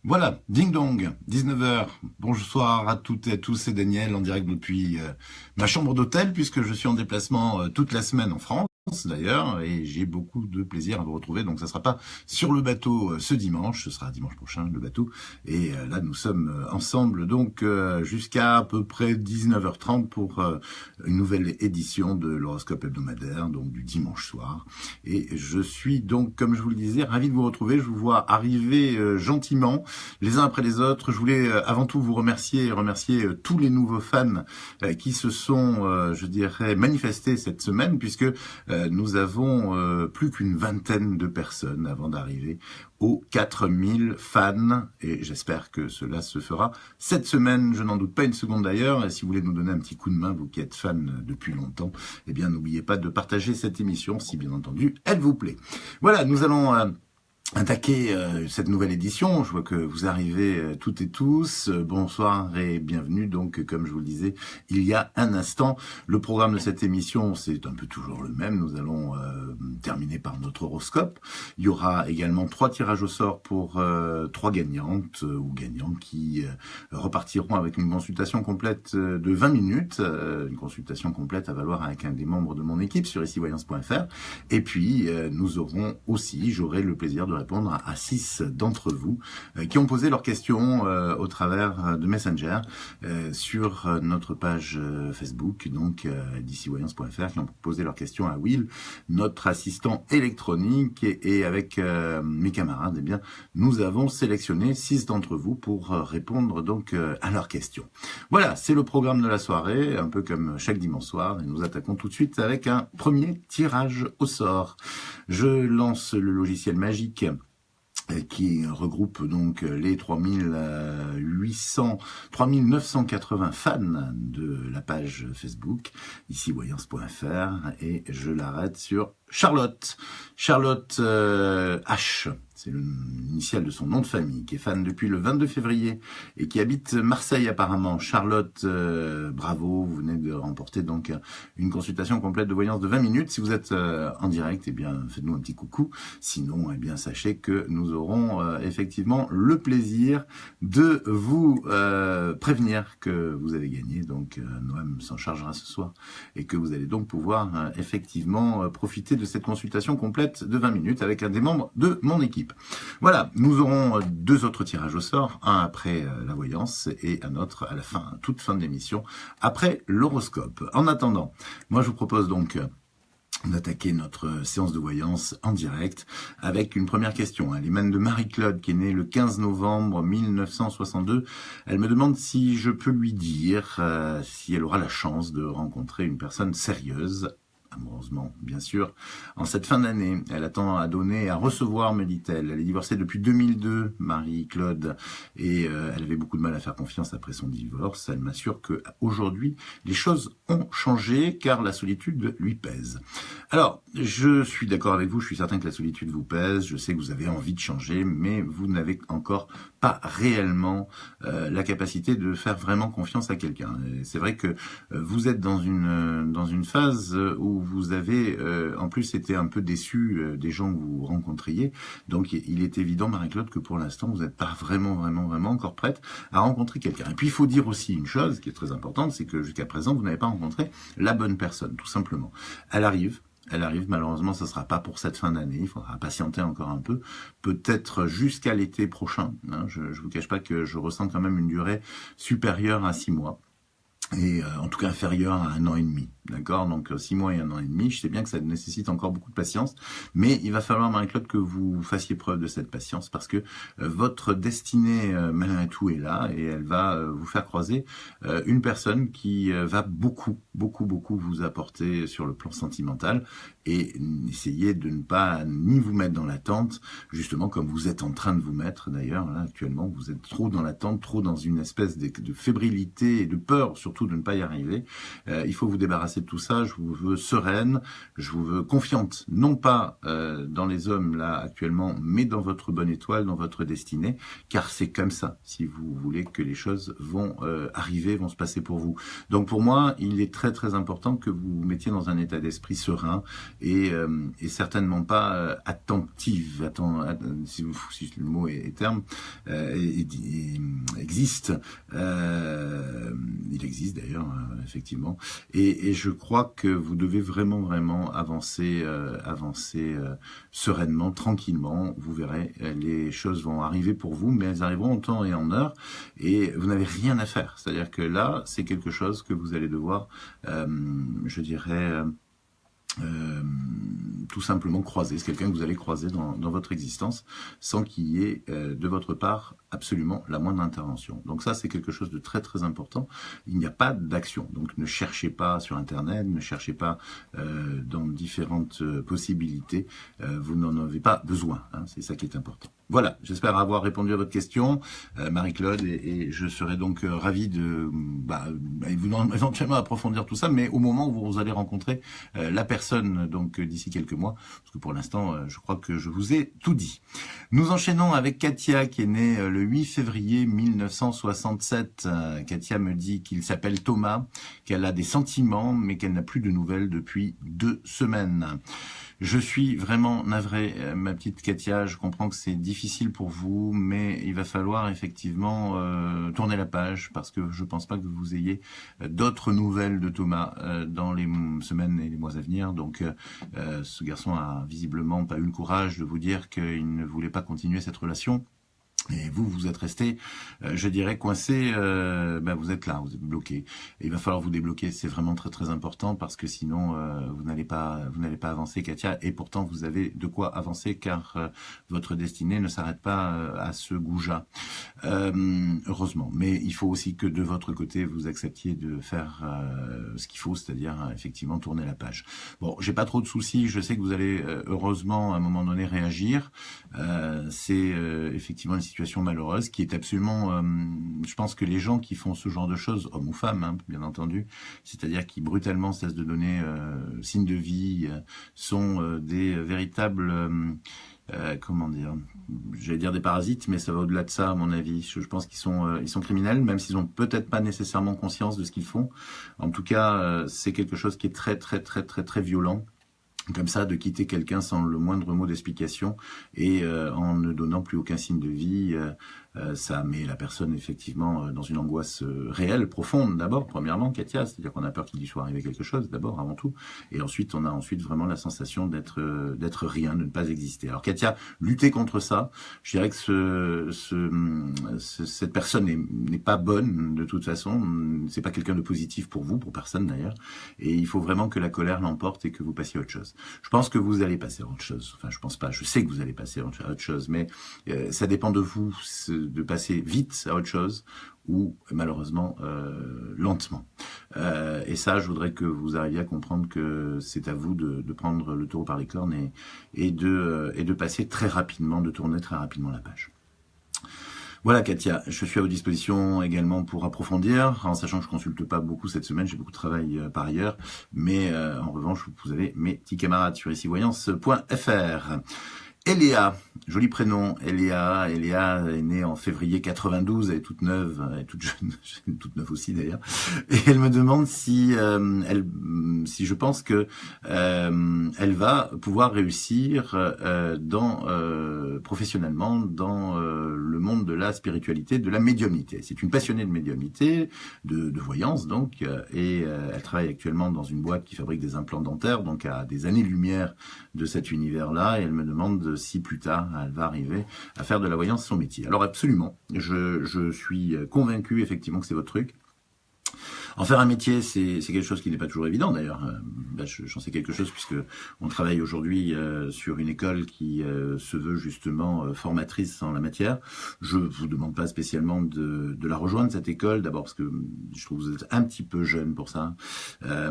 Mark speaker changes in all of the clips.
Speaker 1: Voilà, ding dong, 19 heures. Bonsoir à toutes et à tous, c'est Daniel en direct depuis ma chambre d'hôtel puisque je suis en déplacement toute la semaine en France d'ailleurs et j'ai beaucoup de plaisir à vous retrouver. Donc ça sera pas sur le bateau ce dimanche, ce sera dimanche prochain le bateau. Et là nous sommes ensemble donc jusqu'à à peu près 19h30 pour une nouvelle édition de l'horoscope hebdomadaire, donc du dimanche soir. Et je suis donc, comme je vous le disais, ravi de vous retrouver. Je vous vois arriver gentiment les uns après les autres. Je voulais avant tout vous remercier et remercier tous les nouveaux fans qui se sont, je dirais, manifestés cette semaine, puisque nous avons plus qu'une vingtaine de personnes avant d'arriver aux 4000 fans, et j'espère que cela se fera cette semaine, je n'en doute pas une seconde d'ailleurs, et si vous voulez nous donner un petit coup de main, vous qui êtes fans depuis longtemps, eh bien n'oubliez pas de partager cette émission, si bien entendu elle vous plaît. Voilà, nous allons attaquer cette nouvelle édition. Je vois que vous arrivez toutes et tous. Bonsoir et bienvenue. Donc, comme je vous le disais il y a un instant, le programme de cette émission, c'est un peu toujours le même. Nous allons terminer par notre horoscope. Il y aura également 3 tirages au sort pour 3 gagnantes ou gagnants qui repartiront avec une consultation complète de 20 minutes. Une consultation complète à valoir avec un des membres de mon équipe sur icivoyance.fr. Et puis, j'aurai le plaisir de répondre à 6 d'entre vous qui ont posé leurs questions au travers de Messenger sur notre page Facebook, donc dicivoyance.fr, qui ont posé leurs questions à Will, notre assistant électronique, et avec mes camarades, eh bien, nous avons sélectionné 6 d'entre vous pour répondre donc à leurs questions. Voilà, c'est le programme de la soirée, un peu comme chaque dimanche soir, et nous attaquons tout de suite avec un premier tirage au sort. Je lance le logiciel magique qui regroupe donc les 3980 fans de la page Facebook, ici voyance.fr, et je l'arrête sur Charlotte. Charlotte H, c'est l'initiale de son nom de famille, qui est fan depuis le 22 février et qui habite Marseille apparemment. Charlotte, bravo, vous venez de remporter donc une consultation complète de voyance de 20 minutes. Si vous êtes en direct, eh bien faites-nous un petit coucou. Sinon, eh bien sachez que nous aurons effectivement le plaisir de vous prévenir que vous avez gagné. Donc Noam s'en chargera ce soir et que vous allez donc pouvoir effectivement profiter de cette consultation complète de 20 minutes avec un des membres de mon équipe. Voilà, nous aurons 2 autres tirages au sort, un après la voyance et un autre à la fin, toute fin de l'émission, après l'horoscope. En attendant, moi je vous propose donc d'attaquer notre séance de voyance en direct avec une première question. Elle émane de Marie-Claude qui est née le 15 novembre 1962. Elle me demande si je peux lui dire si elle aura la chance de rencontrer une personne sérieuse, amoureusement, bien sûr, en cette fin d'année. Elle attend à donner et à recevoir, me dit-elle. Elle est divorcée depuis 2002, Marie-Claude, et elle avait beaucoup de mal à faire confiance après son divorce. Elle m'assure que aujourd'hui, les choses ont changé, car la solitude lui pèse. Alors, je suis d'accord avec vous, je suis certain que la solitude vous pèse, je sais que vous avez envie de changer, mais vous n'avez encore pas réellement la capacité de faire vraiment confiance à quelqu'un. C'est vrai que vous êtes dans une phase où vous avez en plus été un peu déçu des gens que vous rencontriez. Donc il est évident, Marie-Claude, que pour l'instant, vous n'êtes pas vraiment encore prête à rencontrer quelqu'un. Et puis il faut dire aussi une chose qui est très importante, c'est que jusqu'à présent, vous n'avez pas rencontré la bonne personne, tout simplement. Elle arrive, malheureusement, ça ne sera pas pour cette fin d'année, il faudra patienter encore un peu, peut-être jusqu'à l'été prochain. Hein. Je ne vous cache pas que je ressens quand même une durée supérieure à 6 mois. Et en tout cas inférieur à 1 an et demi, d'accord? Donc 6 mois et 1 an et demi, je sais bien que ça nécessite encore beaucoup de patience, mais il va falloir, Marie-Claude, que vous fassiez preuve de cette patience, parce que votre destinée, malgré tout, est là, et elle va vous faire croiser une personne qui va beaucoup vous apporter sur le plan sentimental, et essayez de ne pas ni vous mettre dans l'attente, justement comme vous êtes en train de vous mettre d'ailleurs, là, actuellement, vous êtes trop dans l'attente, trop dans une espèce de fébrilité et de peur, surtout de ne pas y arriver. Il faut vous débarrasser de tout ça. Je vous veux sereine, je vous veux confiante, non pas dans les hommes là actuellement, mais dans votre bonne étoile, dans votre destinée, car c'est comme ça, si vous voulez que les choses vont arriver, vont se passer pour vous. Donc pour moi, il est très important que vous vous mettiez dans un état d'esprit serein et certainement pas attentive, si le mot est terme, existe. Il existe d'ailleurs, effectivement. Et je crois que vous devez vraiment avancer sereinement, tranquillement. Vous verrez, les choses vont arriver pour vous, mais elles arriveront en temps et en heure. Et vous n'avez rien à faire. C'est-à-dire que là, c'est quelque chose que vous allez devoir, je dirais, tout simplement croiser. C'est quelqu'un que vous allez croiser dans votre existence sans qu'il y ait de votre part absolument la moindre intervention. Donc ça, c'est quelque chose de très important. Il n'y a pas d'action. Donc ne cherchez pas sur Internet, ne cherchez pas dans différentes possibilités. Vous n'en avez pas besoin. Hein, c'est ça qui est important. Voilà, j'espère avoir répondu à votre question, Marie-Claude, et je serai donc ravi de éventuellement approfondir tout ça, mais au moment où vous allez rencontrer la personne, donc d'ici quelques mois, parce que pour l'instant, je crois que je vous ai tout dit. Nous enchaînons avec Katia, qui est née le 8 février 1967. Katia me dit qu'il s'appelle Thomas, qu'elle a des sentiments, mais qu'elle n'a plus de nouvelles depuis 2 semaines. Je suis vraiment navré, ma petite Katia, je comprends que c'est difficile pour vous, mais il va falloir effectivement tourner la page, parce que je pense pas que vous ayez d'autres nouvelles de Thomas dans les semaines et les mois à venir. Donc ce garçon a visiblement pas eu le courage de vous dire qu'il ne voulait pas continuer cette relation. Et vous êtes resté, je dirais, coincé, vous êtes là, vous êtes bloqué. Et il va falloir vous débloquer, c'est vraiment très important, parce que sinon, vous n'allez pas avancer, Katia, et pourtant vous avez de quoi avancer, car votre destinée ne s'arrête pas à ce goujat. Heureusement. Mais il faut aussi que de votre côté, vous acceptiez de faire ce qu'il faut, c'est-à-dire effectivement tourner la page. Bon, j'ai pas trop de soucis, je sais que vous allez heureusement à un moment donné réagir. C'est effectivement une situation malheureuse qui est absolument, je pense que les gens qui font ce genre de choses, hommes ou femmes, hein, bien entendu, c'est-à-dire qui brutalement cessent de donner signe de vie, sont des véritables, comment dire, j'allais dire des parasites, mais ça va au-delà de ça à mon avis. Je pense qu'ils sont criminels, même s'ils ont peut-être pas nécessairement conscience de ce qu'ils font. En tout cas, c'est quelque chose qui est très violent. Comme ça, de quitter quelqu'un sans le moindre mot d'explication et en ne donnant plus aucun signe de vie, ça met la personne effectivement dans une angoisse réelle, profonde d'abord, premièrement, Katia, c'est-à-dire qu'on a peur qu'il lui soit arrivé quelque chose d'abord, avant tout, et ensuite on a vraiment la sensation d'être rien, de ne pas exister. Alors Katia, lutter contre ça, je dirais que cette personne n'est pas bonne de toute façon, c'est pas quelqu'un de positif pour vous, pour personne d'ailleurs, et il faut vraiment que la colère l'emporte et que vous passiez à autre chose. Je pense que vous allez passer à autre chose, enfin je pense pas, je sais que vous allez passer à autre chose, mais ça dépend de vous, de passer vite à autre chose ou malheureusement lentement. Et ça, je voudrais que vous arriviez à comprendre que c'est à vous de prendre le taureau par les cornes et de passer très rapidement, de tourner très rapidement la page. Voilà Katia, je suis à votre disposition également pour approfondir, en sachant que je consulte pas beaucoup cette semaine, j'ai beaucoup de travail par ailleurs, mais en revanche, vous avez mes petits camarades sur icivoyance.fr. Eléa, joli prénom, Eléa est née en février 92, elle est toute neuve, elle est toute jeune, toute neuve aussi d'ailleurs, et elle me demande si je pense que elle va pouvoir réussir professionnellement dans le monde de la spiritualité, de la médiumnité. C'est une passionnée de médiumnité, de voyance donc, et elle travaille actuellement dans une boîte qui fabrique des implants dentaires, donc à des années-lumière de cet univers-là, et elle me demande si plus tard elle va arriver à faire de la voyance son métier. Alors absolument, je suis convaincu effectivement que c'est votre truc. En faire un métier, c'est quelque chose qui n'est pas toujours évident d'ailleurs. J'en sais quelque chose puisque on travaille aujourd'hui sur une école qui se veut justement formatrice en la matière. Je vous demande pas spécialement de la rejoindre cette école, d'abord parce que je trouve que vous êtes un petit peu jeune pour ça.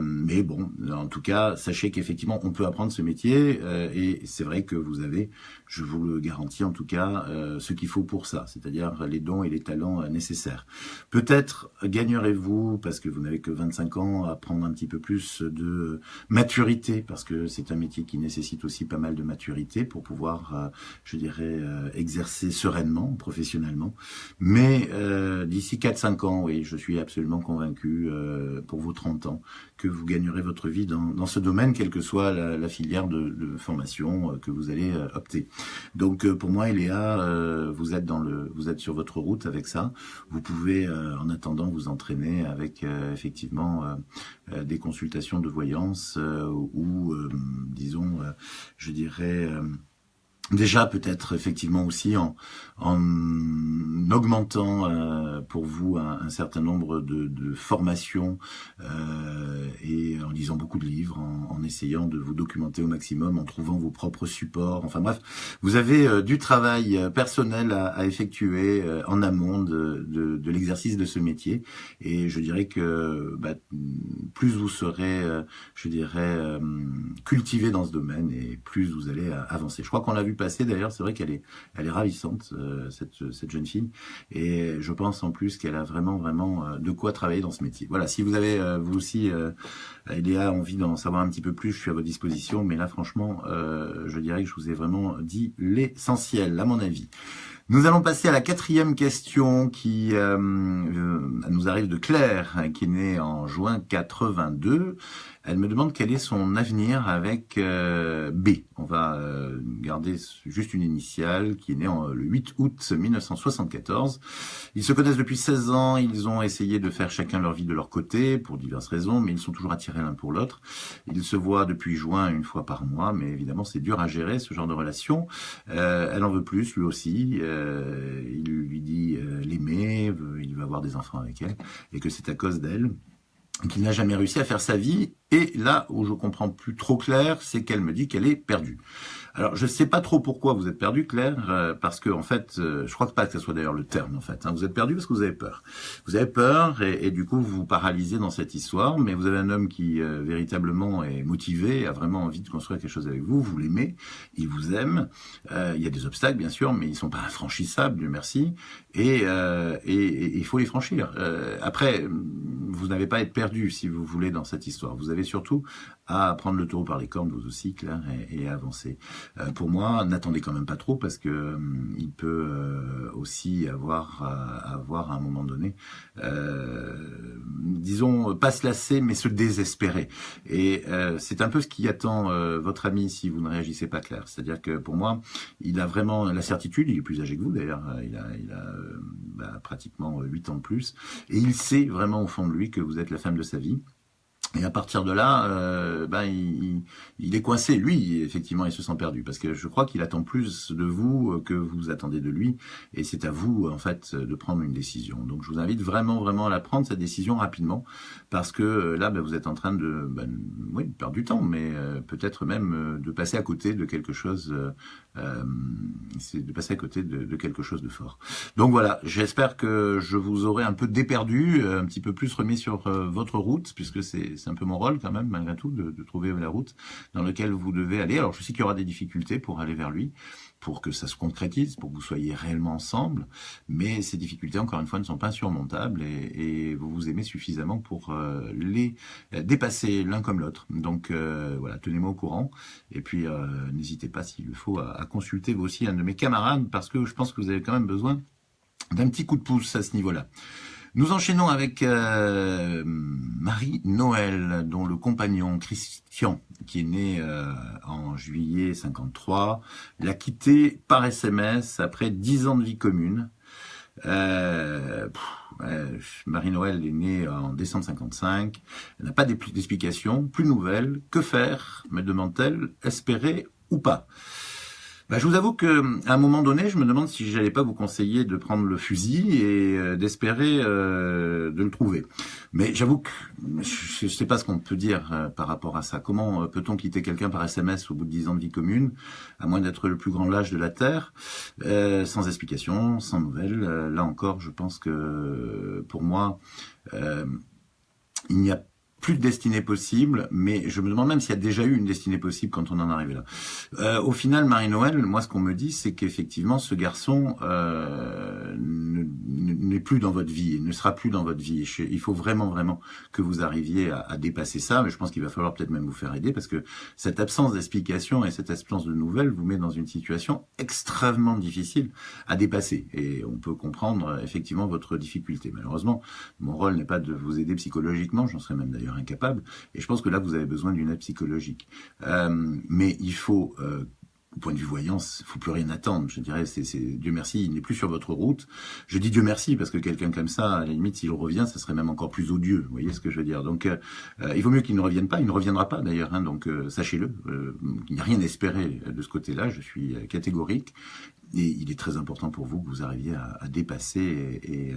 Speaker 1: Mais bon, en tout cas, sachez qu'effectivement on peut apprendre ce métier et c'est vrai que vous avez, je vous le garantis en tout cas, ce qu'il faut pour ça, c'est-à-dire les dons et les talents nécessaires. Peut-être gagnerez-vous, parce que vous n'avez que 25 ans, à prendre un petit peu plus de maturité, parce que c'est un métier qui nécessite aussi pas mal de maturité pour pouvoir, je dirais, exercer sereinement, professionnellement. Mais d'ici 4-5 ans, oui, je suis absolument convaincu, pour vos 30 ans, que vous gagnerez votre vie dans ce domaine, quelle que soit la filière de formation que vous allez opter. Donc pour moi, Eléa, vous êtes sur votre route avec ça. Vous pouvez en attendant vous entraîner avec effectivement des consultations de voyance ou disons, je dirais déjà peut-être effectivement aussi en augmentant pour vous un certain nombre de formations et en lisant beaucoup de livres, en essayant de vous documenter au maximum, en trouvant vos propres supports. Enfin bref, vous avez du travail personnel à effectuer en amont de l'exercice de ce métier. Et je dirais que plus vous serez, je dirais, cultivé dans ce domaine et plus vous allez avancer. Je crois qu'on l'a vu passer d'ailleurs, c'est vrai qu'elle est ravissante, cette jeune fille, et je pense en plus qu'elle a vraiment de quoi travailler dans ce métier. Voilà, si vous avez vous aussi Eléa envie d'en savoir un petit peu plus, je suis à votre disposition, mais là franchement je dirais que je vous ai vraiment dit l'essentiel à mon avis. Nous allons passer à la 4e question qui nous arrive de Claire, qui est née en juin 82. Elle me demande quel est son avenir avec B. On va garder juste une initiale, qui est née le 8 août 1974. Ils se connaissent depuis 16 ans, ils ont essayé de faire chacun leur vie de leur côté, pour diverses raisons, mais ils sont toujours attirés l'un pour l'autre. Ils se voient depuis juin 1 fois par mois, mais évidemment c'est dur à gérer ce genre de relation. Elle en veut plus, lui aussi. Il lui dit l'aimer, il veut avoir des enfants avec elle, et que c'est à cause d'elle qu'il n'a jamais réussi à faire sa vie. Et là où je comprends plus trop Claire, c'est qu'elle me dit qu'elle est perdue. Alors, je ne sais pas trop pourquoi vous êtes perdue, Claire, parce que en fait, je crois pas que ce soit d'ailleurs le terme, en fait. Hein. Vous êtes perdue parce que vous avez peur. Vous avez peur et du coup, vous vous paralysez dans cette histoire, mais vous avez un homme qui véritablement est motivé, a vraiment envie de construire quelque chose avec vous, vous l'aimez, il vous aime. Il y a des obstacles, bien sûr, mais ils sont pas infranchissables, Dieu merci, et il faut les franchir. Après, vous n'avez pas à être perdu, si vous voulez, dans cette histoire. Vous avez surtout à prendre le taureau par les cornes, vous aussi, Claire, et à avancer. Pour moi, n'attendez quand même pas trop, parce que il peut aussi avoir à un moment donné, disons, pas se lasser, mais se désespérer. Et c'est un peu ce qui attend votre ami si vous ne réagissez pas, Claire. C'est-à-dire que pour moi, il a vraiment la certitude, il est plus âgé que vous d'ailleurs, il a pratiquement 8 ans de plus, et il sait vraiment au fond de lui que vous êtes la femme de sa vie. Et à partir de là, il est coincé. Lui, effectivement, il se sent perdu. Parce que je crois qu'il attend plus de vous que vous attendez de lui. Et c'est à vous, en fait, de prendre une décision. Donc, je vous invite vraiment à la prendre, cette décision, rapidement. Parce que là, vous êtes en train de perdre du temps. Mais peut-être même de passer à côté de quelque chose... c'est de passer à côté de quelque chose de fort. Donc voilà, j'espère que je vous aurai un peu déperdu, un petit peu plus remis sur votre route, puisque c'est un peu mon rôle quand même, malgré tout, de trouver la route dans laquelle vous devez aller. Alors je sais qu'il y aura des difficultés pour aller vers lui, pour que ça se concrétise, pour que vous soyez réellement ensemble, mais ces difficultés, encore une fois, ne sont pas insurmontables et vous vous aimez suffisamment pour les dépasser l'un comme l'autre. Donc voilà, tenez-moi au courant, et puis n'hésitez pas, s'il le faut, à consulter vous aussi un de mes camarades, parce que je pense que vous avez quand même besoin d'un petit coup de pouce à ce niveau-là. Nous enchaînons avec Marie-Noël, dont le compagnon Christian, qui est né en juillet 53, l'a quitté par SMS après 10 ans de vie commune. Marie-Noël est née en décembre 55, elle n'a pas d'explication, plus nouvelle. Que faire, me demande-t-elle, espérer ou pas? Je vous avoue que à un moment donné, je me demande si j'allais pas vous conseiller de prendre le fusil et d'espérer de le trouver. Mais j'avoue que je sais pas ce qu'on peut dire par rapport à ça. Comment peut-on quitter quelqu'un par SMS au bout de 10 ans de vie commune, à moins d'être le plus grand lâche de la Terre, sans explication, sans nouvelles. Là encore, je pense que pour moi, il n'y a plus de destinée possible, mais je me demande même s'il y a déjà eu une destinée possible quand on en est arrivé là. Au final, Marie-Noël, moi ce qu'on me dit, c'est qu'effectivement ce garçon n'est plus dans votre vie, ne sera plus dans votre vie. Il faut vraiment que vous arriviez à dépasser ça, mais je pense qu'il va falloir peut-être même vous faire aider, parce que cette absence d'explication et cette absence de nouvelles vous met dans une situation extrêmement difficile à dépasser. Et on peut comprendre effectivement votre difficulté. Malheureusement, mon rôle n'est pas de vous aider psychologiquement, j'en serais même d'ailleurs incapable. Et je pense que là, vous avez besoin d'une aide psychologique. Mais il faut... au point de vue voyance, il faut plus rien attendre. Je dirais, c'est Dieu merci, il n'est plus sur votre route. Je dis Dieu merci parce que quelqu'un comme ça, à la limite, s'il revient, ça serait même encore plus odieux. Vous voyez ce que je veux dire? Donc, il vaut mieux qu'il ne revienne pas. Il ne reviendra pas d'ailleurs. Hein, donc, sachez-le. Il n'y a rien à espérer de ce côté-là. Je suis catégorique. Et il est très important pour vous que vous arriviez à dépasser et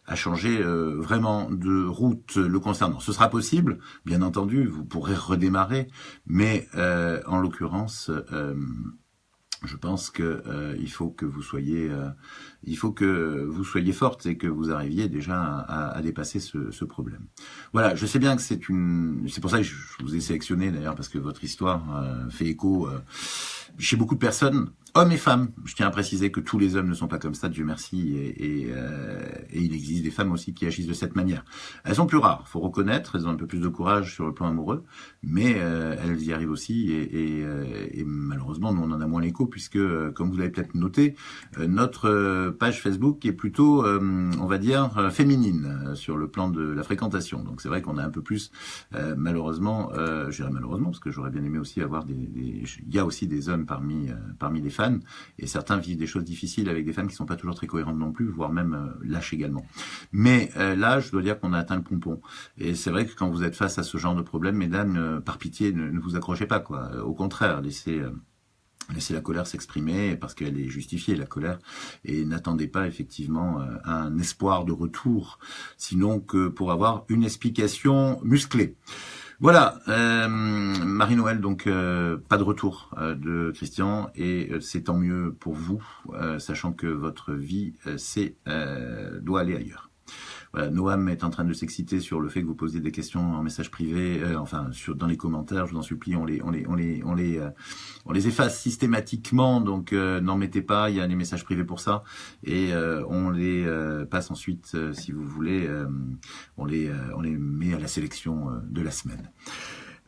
Speaker 1: à changer vraiment de route le concernant. Ce sera possible, bien entendu, vous pourrez redémarrer, mais en l'occurrence, je pense que il faut que vous soyez forte et que vous arriviez déjà à dépasser ce problème. Voilà, je sais bien que c'est pour ça que je vous ai sélectionné d'ailleurs parce que votre histoire fait écho chez beaucoup de personnes, hommes et femmes. Je tiens à préciser que tous les hommes ne sont pas comme ça, Dieu merci, et il existe des femmes aussi qui agissent de cette manière. Elles sont plus rares, faut reconnaître, elles ont un peu plus de courage sur le plan amoureux, mais elles y arrivent aussi, et malheureusement, nous on en a moins l'écho, puisque, comme vous l'avez peut-être noté, notre page Facebook est plutôt, on va dire, féminine sur le plan de la fréquentation. Donc c'est vrai qu'on a un peu plus, malheureusement, je dirais malheureusement, parce que j'aurais bien aimé aussi avoir il y a aussi des hommes parmi les fans, et certains vivent des choses difficiles avec des femmes qui sont pas toujours très cohérentes non plus, voire même lâches également. Mais là, je dois dire qu'on a atteint le pompon. Et c'est vrai que quand vous êtes face à ce genre de problème, mesdames, par pitié, ne vous accrochez pas, quoi. Au contraire, laissez la colère s'exprimer parce qu'elle est justifiée, la colère, et n'attendez pas effectivement un espoir de retour, sinon que pour avoir une explication musclée. Voilà, Marie-Noël, donc pas de retour de Christian, et c'est tant mieux pour vous, sachant que votre vie doit aller ailleurs. Voilà, Noam est en train de s'exciter sur le fait que vous posiez des questions en message privé, dans les commentaires. Je vous en supplie, on les efface systématiquement, donc n'en mettez pas. Il y a les messages privés pour ça, et on les passe ensuite, si vous voulez, on les met à la sélection de la semaine.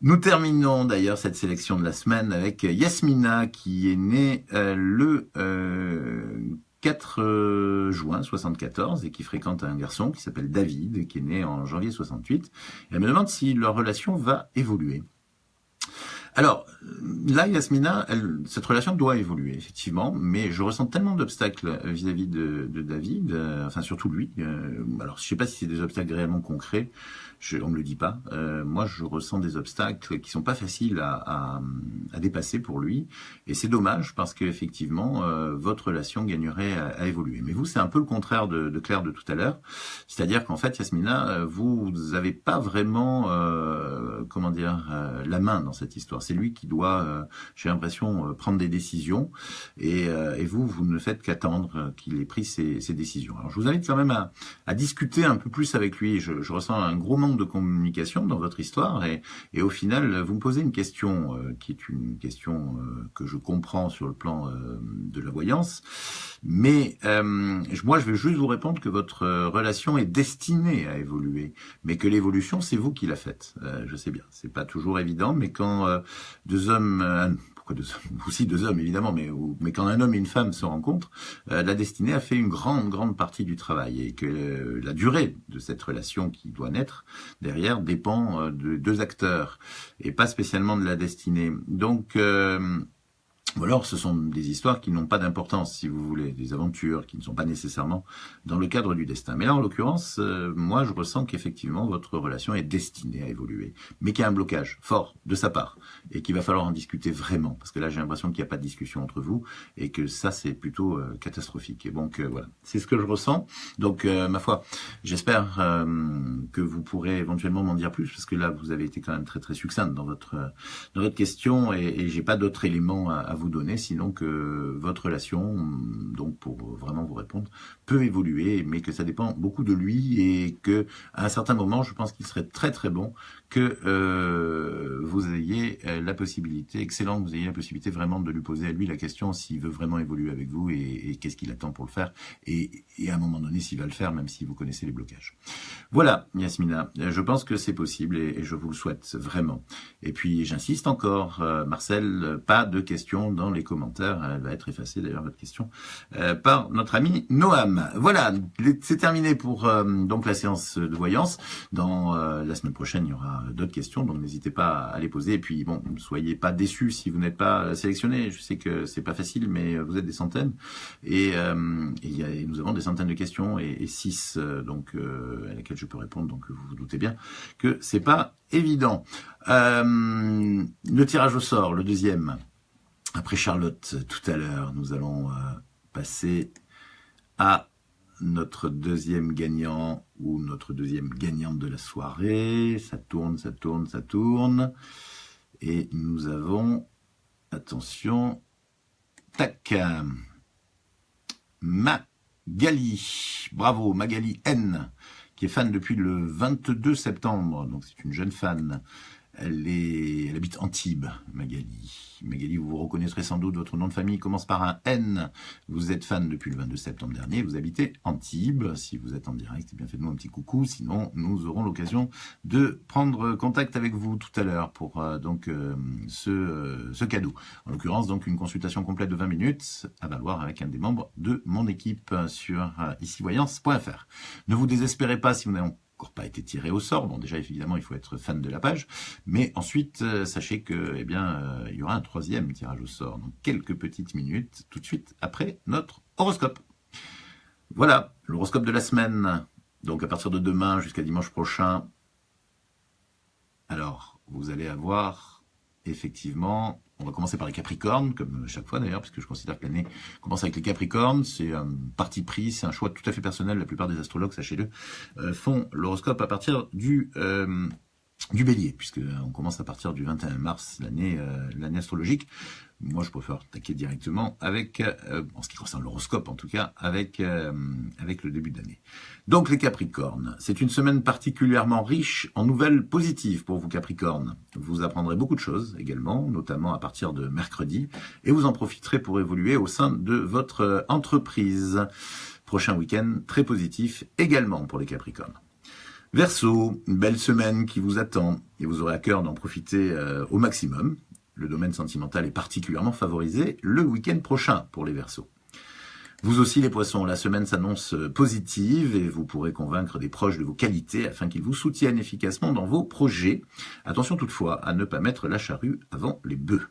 Speaker 1: Nous terminons d'ailleurs cette sélection de la semaine avec Yasmina, qui est née le 4 juin 74 et qui fréquente un garçon qui s'appelle David, qui est né en janvier 68. Elle me demande si leur relation va évoluer. Alors, là, Yasmina, cette relation doit évoluer, effectivement, mais je ressens tellement d'obstacles vis-à-vis de David, surtout lui. Alors, je sais pas si c'est des obstacles réellement concrets, on me le dit pas. Moi, je ressens des obstacles qui sont pas faciles à dépasser pour lui, et c'est dommage parce qu'effectivement, votre relation gagnerait à évoluer. Mais vous, c'est un peu le contraire de Claire de tout à l'heure, c'est-à-dire qu'en fait, Yasmina, vous avez pas vraiment, la main dans cette histoire. C'est lui qui doit, j'ai l'impression, prendre des décisions, et vous ne faites qu'attendre qu'il ait pris ses décisions. Alors, je vous invite quand même à discuter un peu plus avec lui. Je ressens un gros manque de communication dans votre histoire, et au final, vous me posez une question qui est une question que je comprends sur le plan de la voyance, mais moi, je vais juste vous répondre que votre relation est destinée à évoluer, mais que l'évolution, c'est vous qui la faites. Je sais bien, c'est pas toujours évident, mais quand deux hommes, pourquoi deux hommes, aussi deux hommes évidemment, mais quand un homme et une femme se rencontrent, la destinée a fait une grande partie du travail, et que la durée de cette relation qui doit naître derrière dépend de deux acteurs et pas spécialement de la destinée. Donc ou alors ce sont des histoires qui n'ont pas d'importance, si vous voulez, des aventures qui ne sont pas nécessairement dans le cadre du destin. Mais là, en l'occurrence, moi, je ressens qu'effectivement, votre relation est destinée à évoluer, mais qu'il y a un blocage fort de sa part, et qu'il va falloir en discuter vraiment, parce que là, j'ai l'impression qu'il n'y a pas de discussion entre vous, et que ça, c'est plutôt catastrophique. Et donc, voilà, c'est ce que je ressens. Donc, ma foi, j'espère que vous pourrez éventuellement m'en dire plus, parce que là, vous avez été quand même très succincte dans votre question, et j'ai pas d'autres éléments à vous donner, sinon que votre relation, donc pour vraiment vous répondre, peut évoluer, mais que ça dépend beaucoup de lui, et que à un certain moment, je pense qu'il serait très bon que vous ayez la possibilité, excellent, que vous ayez la possibilité vraiment de lui poser à lui la question s'il veut vraiment évoluer avec vous, et qu'est-ce qu'il attend pour le faire, et à un moment donné s'il va le faire, même si vous connaissez les blocages. Voilà, Yasmina, je pense que c'est possible, et je vous le souhaite vraiment. Et puis j'insiste encore, Marcel, pas de questions dans les commentaires. Elle va être effacée d'ailleurs, votre question, par notre ami Noam. Voilà, c'est terminé pour donc la séance de voyance. Dans la semaine prochaine, il y aura d'autres questions, donc n'hésitez pas à les poser. Et puis bon, ne soyez pas déçus si vous n'êtes pas sélectionné. Je sais que c'est pas facile, mais vous êtes des centaines. Et nous avons des centaines de questions et 6 à laquelle je peux répondre. Donc vous vous doutez bien que c'est pas évident. Le tirage au sort, le deuxième. Après Charlotte, tout à l'heure, nous allons passer à notre deuxième gagnant ou notre deuxième gagnante de la soirée. Ça tourne, ça tourne, ça tourne. Et nous avons, attention, tac, Magali. Bravo, Magali N, qui est fan depuis le 22 septembre. Donc c'est une jeune fan. Elle habite Antibes, Magali. Magali, vous vous reconnaîtrez sans doute, votre nom de famille commence par un N. Vous êtes fan depuis le 22 septembre dernier, vous habitez Antibes. Si vous êtes en direct, eh bien faites-nous un petit coucou, sinon nous aurons l'occasion de prendre contact avec vous tout à l'heure pour ce cadeau. En l'occurrence, donc une consultation complète de 20 minutes à valoir avec un des membres de mon équipe sur icivoyance.fr. Ne vous désespérez pas si vous n'avez pas été tiré au sort. Bon, déjà, évidemment, il faut être fan de la page. Mais ensuite, sachez que, il y aura un troisième tirage au sort. Donc, quelques petites minutes, tout de suite après notre horoscope. Voilà, l'horoscope de la semaine. Donc, à partir de demain jusqu'à dimanche prochain. Alors, vous allez avoir, effectivement, on va commencer par les Capricornes, comme chaque fois d'ailleurs, puisque je considère que l'année commence avec les Capricornes. C'est un parti pris, c'est un choix tout à fait personnel. La plupart des astrologues, sachez-le, font l'horoscope à partir du Bélier, puisque on commence à partir du 21 mars, l'année astrologique. Moi, je préfère attaquer directement avec, en ce qui concerne l'horoscope en tout cas, avec le début de l'année. Donc les Capricornes, c'est une semaine particulièrement riche en nouvelles positives pour vous Capricornes. Vous apprendrez beaucoup de choses également, notamment à partir de mercredi, et vous en profiterez pour évoluer au sein de votre entreprise. Prochain week-end très positif également pour les Capricornes. Verseau, une belle semaine qui vous attend et vous aurez à cœur d'en profiter au maximum. Le domaine sentimental est particulièrement favorisé le week-end prochain pour les Verseaux. Vous aussi les Poissons, la semaine s'annonce positive et vous pourrez convaincre des proches de vos qualités afin qu'ils vous soutiennent efficacement dans vos projets. Attention toutefois à ne pas mettre la charrue avant les bœufs.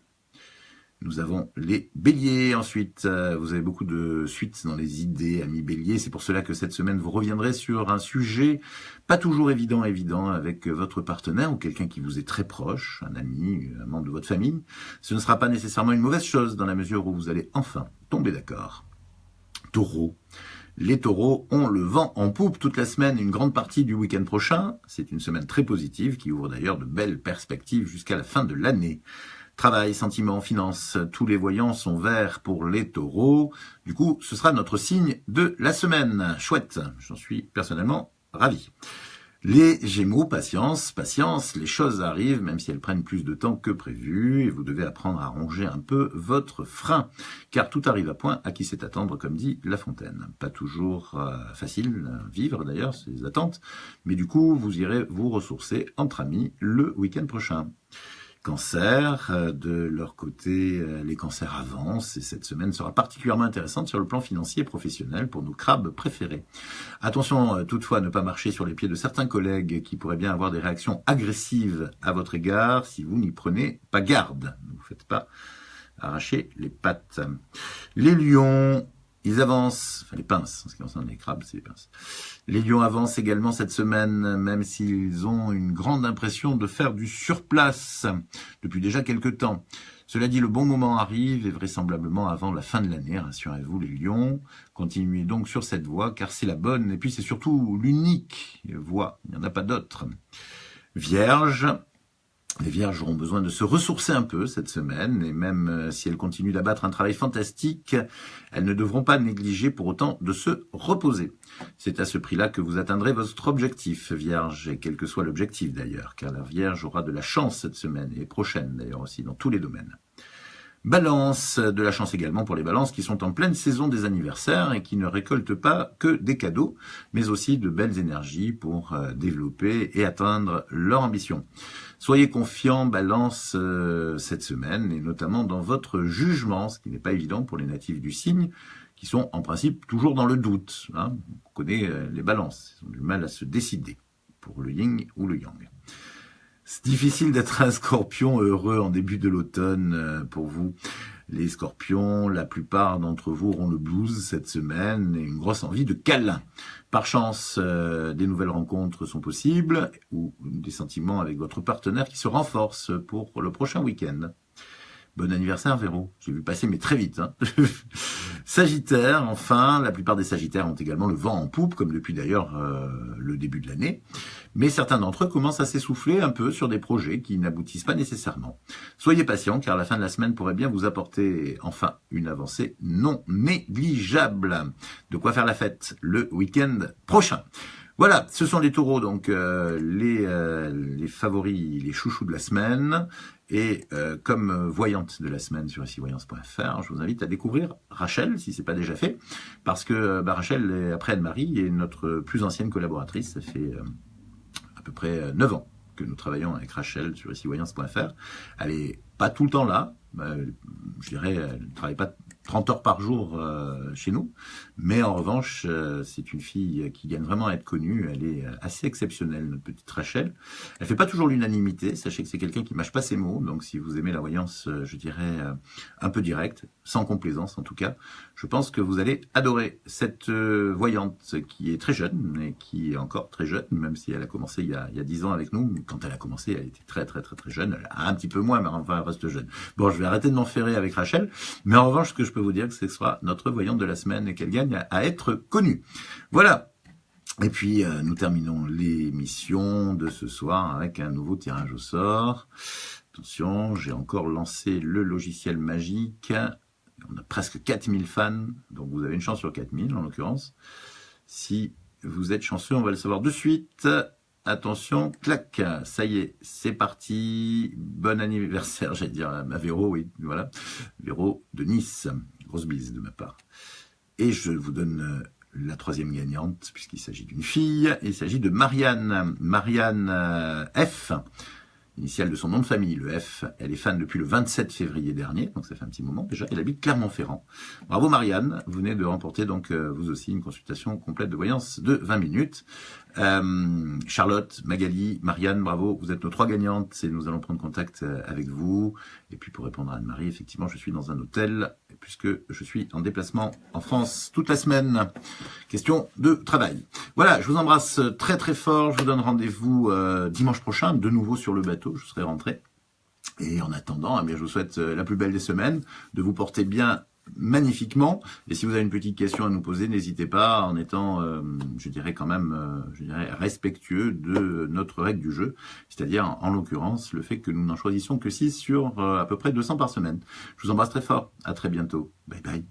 Speaker 1: Nous avons les Béliers ensuite. Vous avez beaucoup de suites dans les idées, amis Béliers. C'est pour cela que cette semaine, vous reviendrez sur un sujet pas toujours évident avec votre partenaire ou quelqu'un qui vous est très proche, un ami, un membre de votre famille. Ce ne sera pas nécessairement une mauvaise chose dans la mesure où vous allez enfin tomber d'accord. Taureau. Les taureaux ont le vent en poupe toute la semaine et une grande partie du week-end prochain. C'est une semaine très positive qui ouvre d'ailleurs de belles perspectives jusqu'à la fin de l'année. Travail, sentiments, finances, tous les voyants sont verts pour les taureaux. Du coup, ce sera notre signe de la semaine. Chouette, j'en suis personnellement ravi. Les Gémeaux, patience, les choses arrivent, même si elles prennent plus de temps que prévu, et vous devez apprendre à ronger un peu votre frein, car tout arrive à point à qui sait attendre, comme dit La Fontaine. Pas toujours facile à vivre d'ailleurs, ces attentes, mais du coup, vous irez vous ressourcer entre amis le week-end prochain. Cancer, de leur côté, les cancers avancent et cette semaine sera particulièrement intéressante sur le plan financier et professionnel pour nos crabes préférés. Attention toutefois à ne pas marcher sur les pieds de certains collègues qui pourraient bien avoir des réactions agressives à votre égard si vous n'y prenez pas garde. Ne vous faites pas arracher les pattes. Les lions, ils avancent, enfin les pinces, en ce qui concerne les crabes, c'est les pinces. Les lions avancent également cette semaine, même s'ils ont une grande impression de faire du surplace depuis déjà quelques temps. Cela dit, le bon moment arrive et vraisemblablement avant la fin de l'année, rassurez-vous les lions. Continuez donc sur cette voie car c'est la bonne et puis c'est surtout l'unique voie, il n'y en a pas d'autre. Vierge. Les Vierges auront besoin de se ressourcer un peu cette semaine, et même si elles continuent d'abattre un travail fantastique, elles ne devront pas négliger pour autant de se reposer. C'est à ce prix-là que vous atteindrez votre objectif, Vierge, et quel que soit l'objectif d'ailleurs, car la Vierge aura de la chance cette semaine, et prochaine d'ailleurs aussi, dans tous les domaines. Balance, de la chance également pour les balances qui sont en pleine saison des anniversaires et qui ne récoltent pas que des cadeaux, mais aussi de belles énergies pour développer et atteindre leur ambition. Soyez confiants, balance, cette semaine, et notamment dans votre jugement, ce qui n'est pas évident pour les natifs du signe, qui sont en principe toujours dans le doute. On connaît les balances, ils ont du mal à se décider pour le yin ou le yang. C'est difficile d'être un scorpion heureux en début de l'automne pour vous. Les scorpions, la plupart d'entre vous auront le blues cette semaine et une grosse envie de câlin. Par chance, des nouvelles rencontres sont possibles ou des sentiments avec votre partenaire qui se renforcent pour le prochain week-end. Bon anniversaire Véro, j'ai vu passer mais très vite. Sagittaire, enfin, la plupart des Sagittaires ont également le vent en poupe, comme depuis d'ailleurs le début de l'année. Mais certains d'entre eux commencent à s'essouffler un peu sur des projets qui n'aboutissent pas nécessairement. Soyez patients car la fin de la semaine pourrait bien vous apporter enfin une avancée non négligeable. De quoi faire la fête le week-end prochain. Voilà, ce sont les taureaux, donc les favoris, les chouchous de la semaine. Et comme voyante de la semaine sur icivoyance.fr, je vous invite à découvrir Rachel, si ce n'est pas déjà fait, parce que Rachel, après Anne-Marie, est notre plus ancienne collaboratrice. Ça fait à peu près 9 ans que nous travaillons avec Rachel sur icivoyance.fr. Elle n'est pas tout le temps là, je dirais, elle ne travaille pas 30 heures par jour chez nous, mais en revanche, c'est une fille qui gagne vraiment à être connue. Elle est assez exceptionnelle, notre petite Rachel. Elle fait pas toujours l'unanimité, sachez que c'est quelqu'un qui mâche pas ses mots, donc si vous aimez la voyance, je dirais, un peu directe, sans complaisance en tout cas, je pense que vous allez adorer cette voyante qui est très jeune, et qui est encore très jeune, même si elle a commencé il y a 10 ans avec nous. Quand elle a commencé, elle était très jeune, elle a un petit peu moins, mais enfin elle reste jeune. Bon, je vais arrêter de m'enferrer avec Rachel, mais en revanche, ce que je peux vous dire, que ce sera notre voyante de la semaine et qu'elle gagne à être connue. Voilà. Et puis, nous terminons l'émission de ce soir avec un nouveau tirage au sort. Attention, j'ai encore lancé le logiciel magique. On a presque 4000 fans, donc vous avez une chance sur 4000 en l'occurrence. Si vous êtes chanceux, on va le savoir de suite. Attention, clac, ça y est, c'est parti. Bon anniversaire, j'allais dire à Véro, oui, voilà. Véro de Nice, grosse bise de ma part. Et je vous donne la troisième gagnante, puisqu'il s'agit d'une fille. Il s'agit de Marianne. Marianne F, initiale de son nom de famille, le F. Elle est fan depuis le 27 février dernier, donc ça fait un petit moment déjà. Elle habite Clermont-Ferrand. Bravo Marianne, vous venez de remporter donc vous aussi une consultation complète de voyance de 20 minutes. Charlotte, Magali, Marianne, bravo, vous êtes nos 3 gagnantes et nous allons prendre contact avec vous. Et puis pour répondre à Anne-Marie, effectivement, je suis dans un hôtel puisque je suis en déplacement en France toute la semaine. Question de travail. Voilà, je vous embrasse très fort. Je vous donne rendez-vous dimanche prochain, de nouveau sur le bateau. Je serai rentré. Et en attendant, eh bien, je vous souhaite la plus belle des semaines, de vous porter bien magnifiquement. Et si vous avez une petite question à nous poser, n'hésitez pas, en étant, je dirais quand même, respectueux de notre règle du jeu, c'est-à-dire, en l'occurrence, le fait que nous n'en choisissons que 6 sur à peu près 200 par semaine. Je vous embrasse très fort. À très bientôt. Bye bye.